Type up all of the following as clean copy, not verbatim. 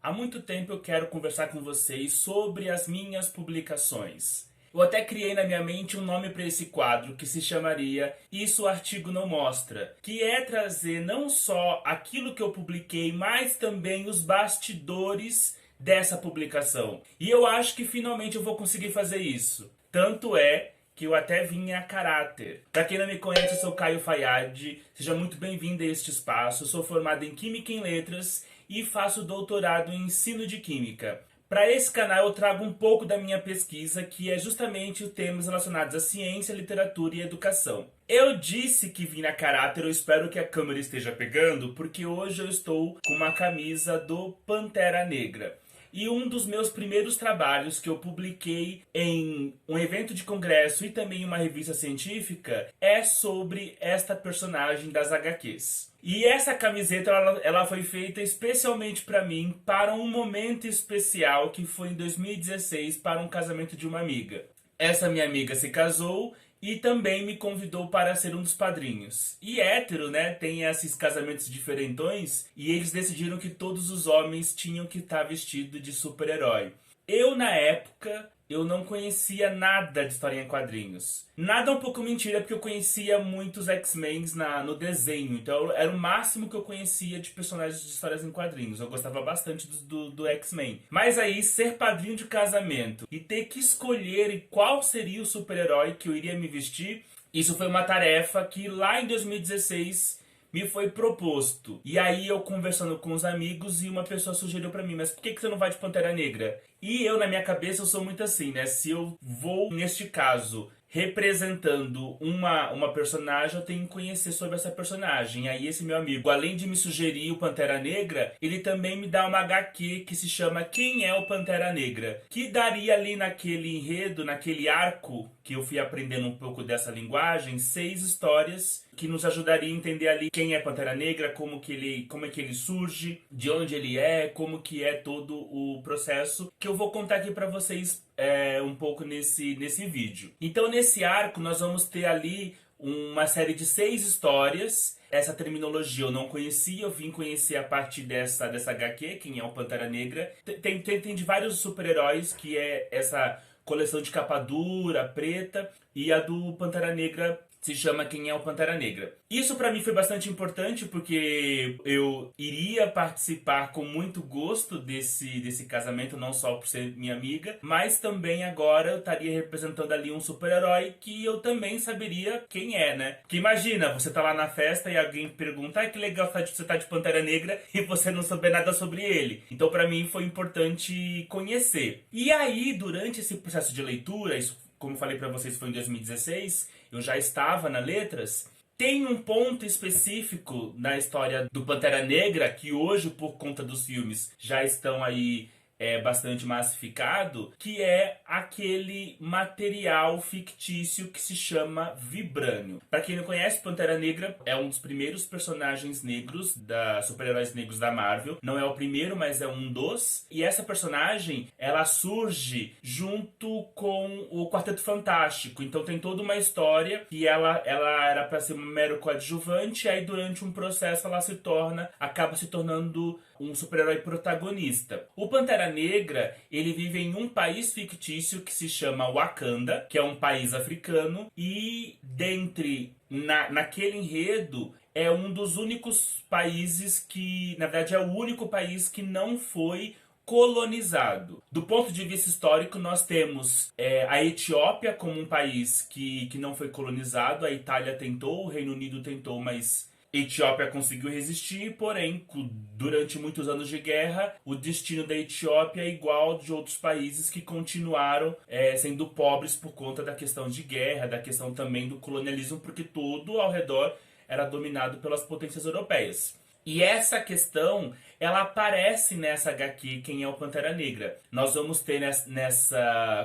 Há muito tempo eu quero conversar com vocês sobre as minhas publicações. Eu até criei na minha mente um nome para esse quadro que se chamaria Isso o Artigo Não Mostra, que é trazer não só aquilo que eu publiquei, mas também os bastidores dessa publicação. E eu acho que finalmente eu vou conseguir fazer isso. Tanto é que eu até vim a caráter. Para quem não me conhece, eu sou Caio Fayad. Seja muito bem-vindo a este espaço. Eu sou formado em Química em Letras e faço doutorado em Ensino de Química. Para esse canal eu trago um pouco da minha pesquisa, que é justamente os temas relacionados à ciência, literatura e educação. Eu disse que vim a caráter, eu espero que a câmera esteja pegando, porque hoje eu estou com uma camisa do Pantera Negra. E um dos meus primeiros trabalhos que eu publiquei em um evento de congresso e também em uma revista científica é sobre esta personagem das HQs. E essa camiseta ela foi feita especialmente para mim, para um momento especial que foi em 2016 para um casamento de uma amiga. Essa minha amiga se casou e também me convidou para ser um dos padrinhos. E hétero, né, tem esses casamentos diferentões e eles decidiram que todos os homens tinham que estar vestidos de super-herói. Eu, na época, eu não conhecia nada de história em quadrinhos. Nada um pouco mentira, porque eu conhecia muitos X-Men no desenho. Então era o máximo que eu conhecia de personagens de histórias em quadrinhos. Eu gostava bastante do X-Men. Mas aí, ser padrinho de casamento e ter que escolher qual seria o super-herói que eu iria me vestir, isso foi uma tarefa que lá em 2016 me foi proposto. E aí eu conversando com os amigos e uma pessoa sugeriu pra mim, mas por que você não vai de Pantera Negra? E eu, na minha cabeça, eu sou muito assim, né? Se eu vou, neste caso, representando uma personagem, eu tenho que conhecer sobre essa personagem. Aí esse meu amigo, além de me sugerir o Pantera Negra, ele também me dá uma HQ que se chama Quem é o Pantera Negra? Que daria ali naquele enredo, naquele arco, que eu fui aprendendo um pouco dessa linguagem, 6 histórias que nos ajudaria a entender ali quem é Pantera Negra, como é que ele surge, de onde ele é, como que é todo o processo, que eu vou contar aqui pra vocês um pouco nesse vídeo. Então nesse arco nós vamos ter ali uma série de 6 histórias. Essa terminologia eu não conhecia, eu vim conhecer a partir dessa HQ, quem é o Pantera Negra. Tem de vários super-heróis, que é essa coleção de capa dura, preta, e a do Pantera Negra se chama Quem é o Pantera Negra. Isso pra mim foi bastante importante porque eu iria participar com muito gosto desse casamento, não só por ser minha amiga, mas também agora eu estaria representando ali um super-herói que eu também saberia quem é, né? Porque imagina, você tá lá na festa e alguém pergunta: que legal você tá de Pantera Negra, e você não saber nada sobre ele. Então pra mim foi importante conhecer. E aí, durante esse processo de leitura, isso, como eu falei pra vocês, foi em 2016, eu já estava na Letras. Tem um ponto específico na história do Pantera Negra que hoje, por conta dos filmes, já estão aí bastante massificado, que é aquele material fictício que se chama Vibranium. Para quem não conhece, Pantera Negra é um dos primeiros personagens negros, super-heróis negros da Marvel. Não é o primeiro, mas é um dos. E essa personagem, ela surge junto com o Quarteto Fantástico. Então tem toda uma história que ela era para ser um mero coadjuvante, aí durante um processo ela acaba se tornando um super-herói protagonista. O Pantera Negra, ele vive em um país fictício que se chama Wakanda, que é um país africano, e naquele enredo é um dos únicos países que, na verdade, é o único país que não foi colonizado. Do ponto de vista histórico, nós temos a Etiópia como um país que não foi colonizado. A Itália tentou, o Reino Unido tentou, mas Etiópia conseguiu resistir, porém, durante muitos anos de guerra, o destino da Etiópia é igual ao de outros países que continuaram sendo pobres por conta da questão de guerra, da questão também do colonialismo, porque tudo ao redor era dominado pelas potências europeias. E essa questão, ela aparece nessa HQ, Quem é o Pantera Negra. Nós vamos ter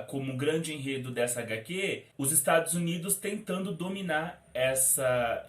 como grande enredo dessa HQ, os Estados Unidos tentando dominar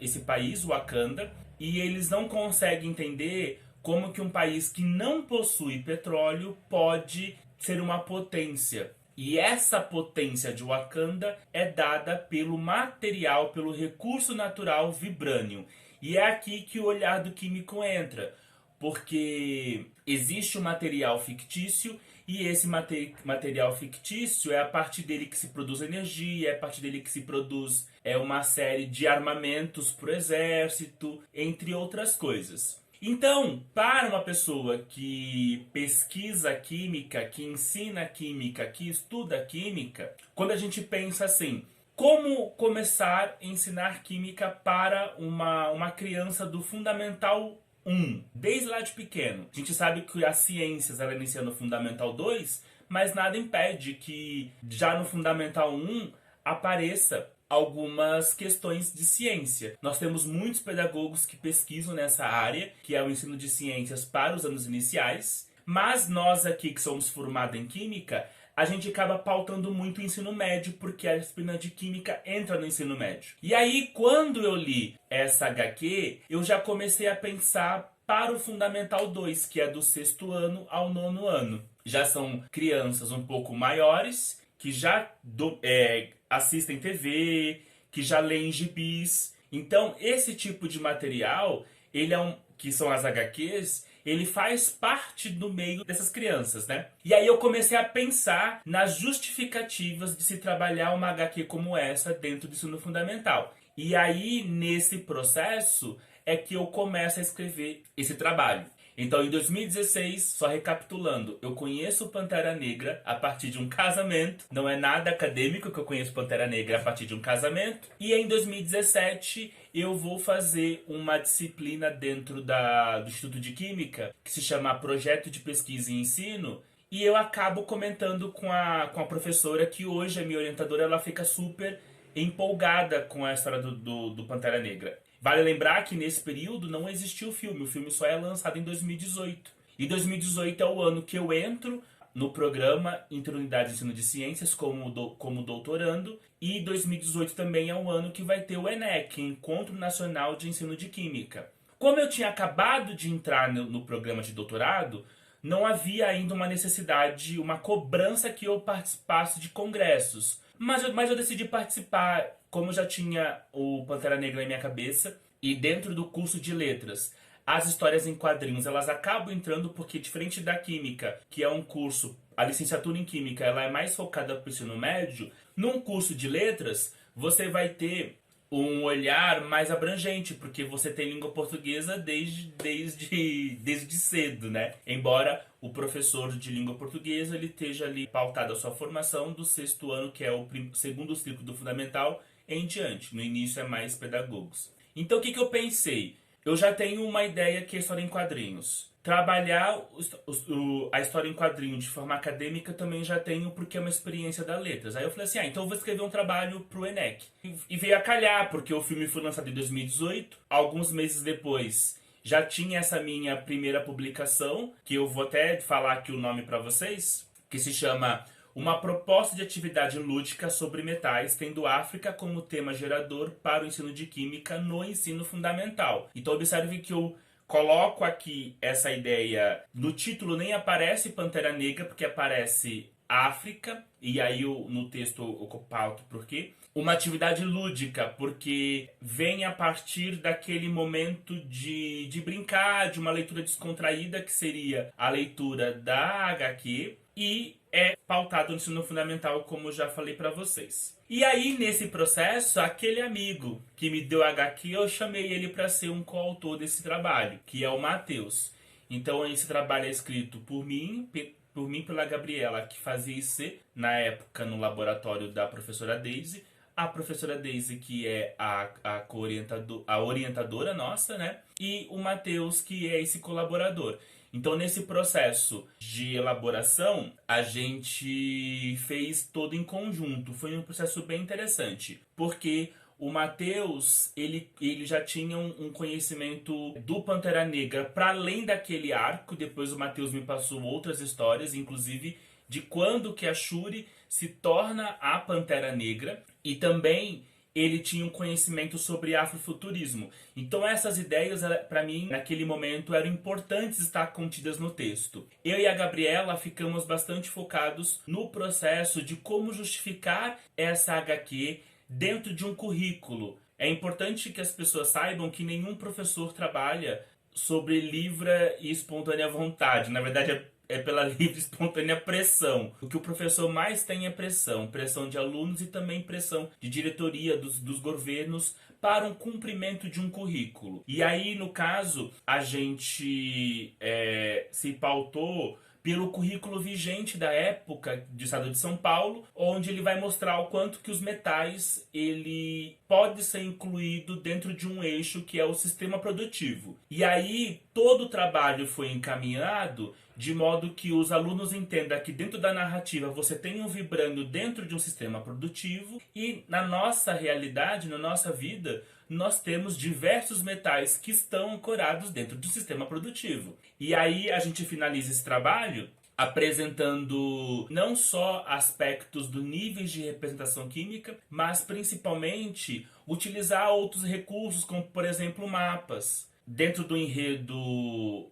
esse país, Wakanda, e eles não conseguem entender como que um país que não possui petróleo pode ser uma potência. E essa potência de Wakanda é dada pelo material, pelo recurso natural Vibranium. E é aqui que o olhar do químico entra. Porque existe um material fictício e esse material fictício é a partir dele que se produz energia, é a partir dele que se produz uma série de armamentos para o exército, entre outras coisas. Então, para uma pessoa que pesquisa química, que ensina química, que estuda química, quando a gente pensa assim, como começar a ensinar química para uma criança do Fundamental 1, desde lá de pequeno? A gente sabe que as ciências ela inicia no Fundamental 2, mas nada impede que já no Fundamental 1 apareça algumas questões de ciência. Nós temos muitos pedagogos que pesquisam nessa área, que é o ensino de ciências para os anos iniciais, mas nós aqui que somos formados em química, a gente acaba pautando muito o ensino médio, porque a disciplina de química entra no ensino médio. E aí, quando eu li essa HQ, eu já comecei a pensar para o Fundamental 2, que é do 6º ano ao 9º ano. Já são crianças um pouco maiores, que já assistem TV, que já leem gibis. Então, esse tipo de material, que são as HQs, ele faz parte do meio dessas crianças, né? E aí eu comecei a pensar nas justificativas de se trabalhar uma HQ como essa dentro do ensino fundamental. E aí, nesse processo, é que eu começo a escrever esse trabalho. Então, em 2016, só recapitulando, eu conheço Pantera Negra a partir de um casamento. Não é nada acadêmico que eu conheço Pantera Negra a partir de um casamento. E em 2017, eu vou fazer uma disciplina dentro do Instituto de Química, que se chama Projeto de Pesquisa e Ensino. E eu acabo comentando com a professora, que hoje é minha orientadora, ela fica super empolgada com a história do Pantera Negra. Vale lembrar que nesse período não existiu o filme só é lançado em 2018. E 2018 é o ano que eu entro no programa Interunidade de Ensino de Ciências como doutorando, e 2018 também é o ano que vai ter o ENEC, Encontro Nacional de Ensino de Química. Como eu tinha acabado de entrar no programa de doutorado, não havia ainda uma necessidade, uma cobrança que eu participasse de congressos. Mas eu decidi participar, como eu já tinha o Pantera Negra na minha cabeça, e dentro do curso de letras, as histórias em quadrinhos, elas acabam entrando porque, diferente da química, que é um curso, a licenciatura em química, ela é mais focada para o ensino médio, num curso de letras, você vai ter um olhar mais abrangente, porque você tem língua portuguesa desde cedo, né? Embora o professor de língua portuguesa ele esteja ali pautado a sua formação do 6º ano, que é o segundo ciclo do fundamental, em diante. No início é mais pedagogos. Então o que eu pensei? Eu já tenho uma ideia que é a história em quadrinhos. Trabalhar a história em quadrinho de forma acadêmica também já tenho, porque é uma experiência da letras. Aí eu falei assim, então eu vou escrever um trabalho pro ENEC. E veio a calhar, porque o filme foi lançado em 2018. Alguns meses depois já tinha essa minha primeira publicação, que eu vou até falar aqui o nome para vocês, que se chama Uma Proposta de Atividade Lúdica sobre Metais, tendo África como tema gerador para o ensino de Química no ensino fundamental. Então observe que eu coloco aqui essa ideia, no título nem aparece Pantera Negra, porque aparece África, e aí no texto eu pauto por quê. Uma atividade lúdica, porque vem a partir daquele momento de brincar, de uma leitura descontraída, que seria a leitura da HQ, e é pautado no ensino fundamental, como eu já falei para vocês. E aí, nesse processo, aquele amigo que me deu a HQ, eu chamei ele para ser um coautor desse trabalho, que é o Matheus. Então, esse trabalho é escrito por mim e pela Gabriela, que fazia IC, na época, no laboratório da professora Daisy. A professora Daisy, que é a orientadora nossa, né? E o Matheus, que é esse colaborador. Então, nesse processo de elaboração, a gente fez todo em conjunto. Foi um processo bem interessante, porque o Matheus, ele já tinha um conhecimento do Pantera Negra para além daquele arco. Depois o Matheus me passou outras histórias, inclusive de quando que a Shuri se torna a Pantera Negra. E também ele tinha um conhecimento sobre afrofuturismo. Então essas ideias, para mim, naquele momento, eram importantes estar contidas no texto. Eu e a Gabriela ficamos bastante focados no processo de como justificar essa HQ dentro de um currículo. É importante que as pessoas saibam que nenhum professor trabalha sobre livre e espontânea vontade. Na verdade, é pela livre e espontânea pressão. O que o professor mais tem é pressão. Pressão de alunos e também pressão de diretoria dos governos para um cumprimento de um currículo. E aí, no caso, a gente se pautou pelo currículo vigente da época do estado de São Paulo, onde ele vai mostrar o quanto que os metais ele pode ser incluído dentro de um eixo que é o sistema produtivo. E aí todo o trabalho foi encaminhado de modo que os alunos entendam que dentro da narrativa você tem um vibrânio dentro de um sistema produtivo e na nossa realidade, na nossa vida, nós temos diversos metais que estão ancorados dentro do sistema produtivo. E aí a gente finaliza esse trabalho apresentando não só aspectos do níveis de representação química, mas principalmente utilizar outros recursos, como por exemplo mapas. Dentro do enredo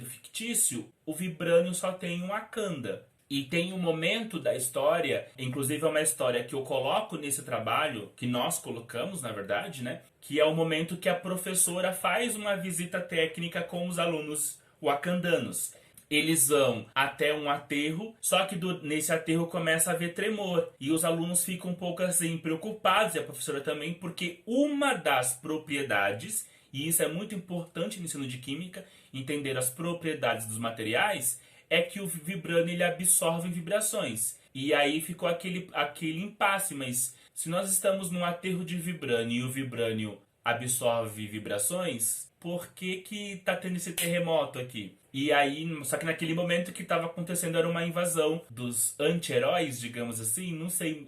fictício, o Vibranium só tem um Wakanda. E tem um momento da história, inclusive é uma história que eu coloco nesse trabalho, que nós colocamos, na verdade, né? Que é o momento que a professora faz uma visita técnica com os alunos wakandanos. Eles vão até um aterro, só que nesse aterro começa a haver tremor. E os alunos ficam um pouco assim preocupados, e a professora também, porque uma das propriedades, e isso é muito importante no ensino de química, entender as propriedades dos materiais, é que o vibrânio ele absorve vibrações. E aí ficou aquele impasse, mas se nós estamos num aterro de vibrânio e o vibrânio absorve vibrações, por que que tá tendo esse terremoto aqui? E aí, só que naquele momento que estava acontecendo era uma invasão dos anti-heróis, digamos assim, não sei,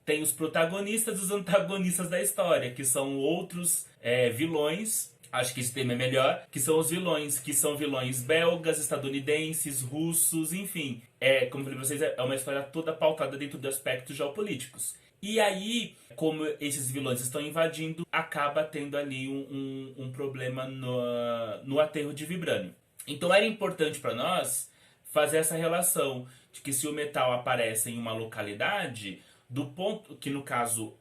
tem os protagonistas e os antagonistas da história, que são outros vilões. Acho que esse tema é melhor, que são os vilões, que são vilões belgas, estadunidenses, russos, enfim. Como eu falei pra vocês, é uma história toda pautada dentro de aspectos geopolíticos. E aí, como esses vilões estão invadindo, acaba tendo ali um problema no aterro de vibrânio. Então era importante para nós fazer essa relação de que se o metal aparece em uma localidade, do ponto que no caso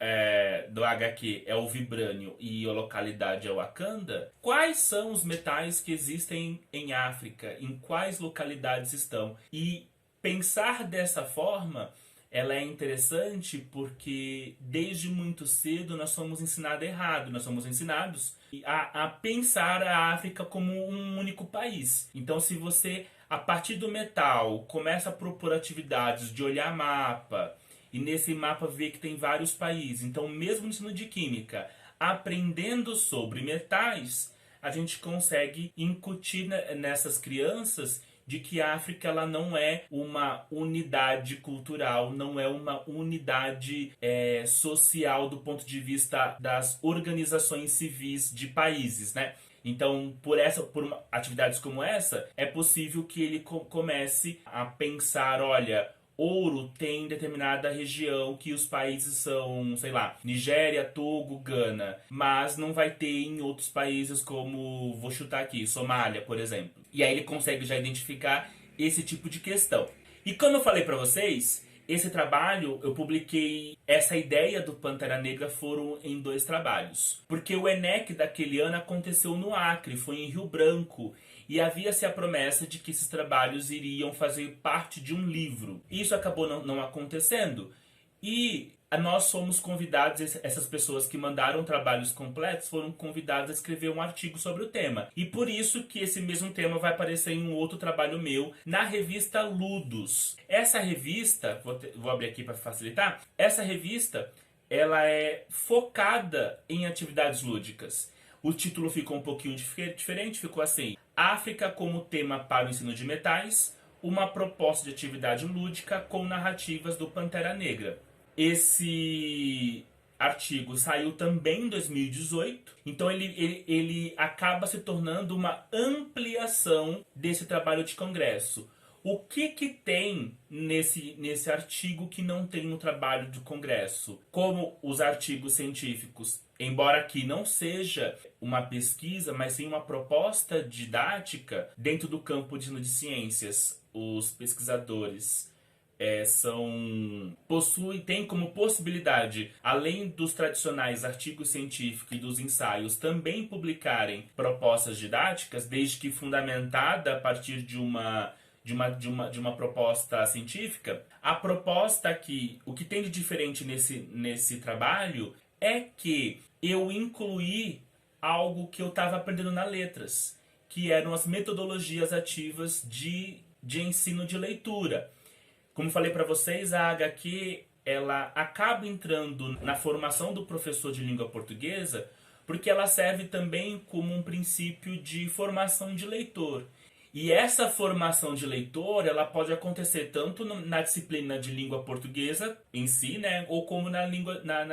do HQ é o vibrânio e a localidade é o Wakanda, quais são os metais que existem em África, em quais localidades estão? E pensar dessa forma, ela é interessante porque desde muito cedo nós somos ensinados errado, nós somos ensinados a pensar a África como um único país. Então se você, a partir do metal, começa a propor atividades de olhar mapa, e nesse mapa vê que tem vários países. Então, mesmo no ensino de química, aprendendo sobre metais, a gente consegue incutir nessas crianças de que a África ela não é uma unidade cultural, não é uma unidade social do ponto de vista das organizações civis de países, né? Então, por atividades como essa, é possível que ele comece a pensar, olha, ouro tem determinada região que os países são, sei lá, Nigéria, Togo, Gana, mas não vai ter em outros países como, vou chutar aqui, Somália, por exemplo. E aí ele consegue já identificar esse tipo de questão. E como eu falei para vocês, esse trabalho, eu publiquei, essa ideia do Pantera Negra foram em 2 trabalhos. Porque o ENEC daquele ano aconteceu no Acre, foi em Rio Branco, e havia-se a promessa de que esses trabalhos iriam fazer parte de um livro. Isso acabou não acontecendo. E nós fomos convidados, essas pessoas que mandaram trabalhos completos foram convidadas a escrever um artigo sobre o tema. E por isso que esse mesmo tema vai aparecer em um outro trabalho meu na revista Ludus. Essa revista, vou abrir aqui para facilitar, essa revista ela é focada em atividades lúdicas. O título ficou um pouquinho diferente, ficou assim: África como tema para o ensino de metais, uma proposta de atividade lúdica com narrativas do Pantera Negra. Esse artigo saiu também em 2018, então ele acaba se tornando uma ampliação desse trabalho de congresso. O que tem nesse artigo que não tem no trabalho de congresso? Como os artigos científicos, embora aqui não seja uma pesquisa, mas sim uma proposta didática dentro do campo de ciências, os pesquisadores tem como possibilidade, além dos tradicionais artigos científicos e dos ensaios, também publicarem propostas didáticas, desde que fundamentada a partir de uma proposta científica. A proposta aqui, o que tem de diferente nesse trabalho é que eu incluí algo que eu estava aprendendo na letras, que eram as metodologias ativas de ensino de leitura. Como falei para vocês, a HQ ela acaba entrando na formação do professor de língua portuguesa porque ela serve também como um princípio de formação de leitor. E essa formação de leitor, ela pode acontecer tanto na disciplina de língua portuguesa em si, né, ou como na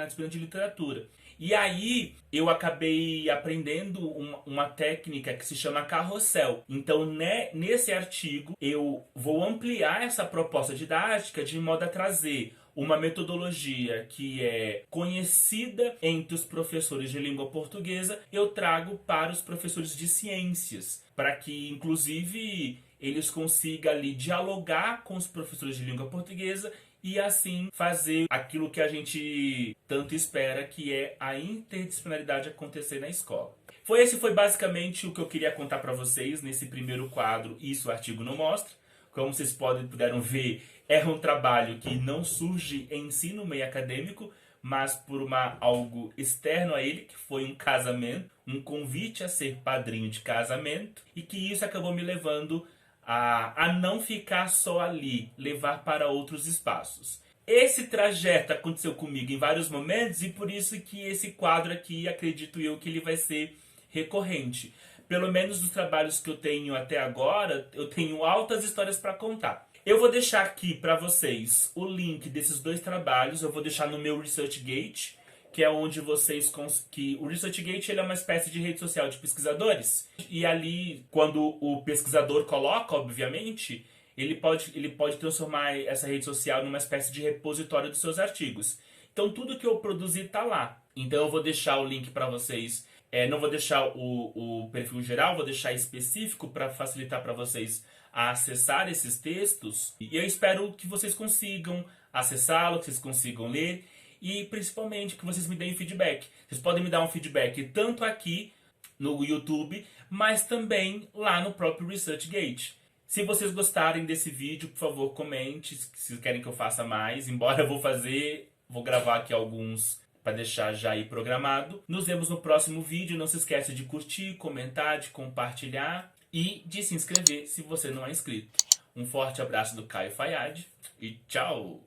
disciplina de literatura. E aí eu acabei aprendendo uma técnica que se chama carrossel. Então, nesse artigo, eu vou ampliar essa proposta didática de modo a trazer uma metodologia que é conhecida entre os professores de língua portuguesa, eu trago para os professores de ciências, para que, inclusive, eles consigam ali dialogar com os professores de língua portuguesa e assim fazer aquilo que a gente tanto espera, que é a interdisciplinaridade acontecer na escola. Esse foi basicamente o que eu queria contar para vocês nesse primeiro quadro, Isso o Artigo Não Mostra. Como vocês puderam ver, é um trabalho que não surge em si no meio acadêmico, mas por algo externo a ele, que foi um casamento, um convite a ser padrinho de casamento, e que isso acabou me levando a não ficar só ali, levar para outros espaços. Esse trajeto aconteceu comigo em vários momentos e por isso que esse quadro aqui, acredito eu, que ele vai ser recorrente. Pelo menos dos trabalhos que eu tenho até agora, eu tenho altas histórias para contar. Eu vou deixar aqui para vocês o link desses dois trabalhos, eu vou deixar no meu ResearchGate, que é onde o ResearchGate ele é uma espécie de rede social de pesquisadores. E ali, quando o pesquisador coloca, obviamente, ele pode transformar essa rede social numa espécie de repositório dos seus artigos. Então, tudo que eu produzi está lá. Então, eu vou deixar o link para vocês. Não vou deixar o perfil geral, vou deixar específico para facilitar para vocês a acessar esses textos. E eu espero que vocês consigam acessá-lo, que vocês consigam ler. E principalmente que vocês me deem feedback. Vocês podem me dar um feedback tanto aqui no YouTube, mas também lá no próprio ResearchGate. Se vocês gostarem desse vídeo, por favor, comente se querem que eu faça mais. Embora eu vou gravar aqui alguns para deixar já aí programado. Nos vemos no próximo vídeo. Não se esqueça de curtir, comentar, de compartilhar e de se inscrever se você não é inscrito. Um forte abraço do Caio Fayad e tchau!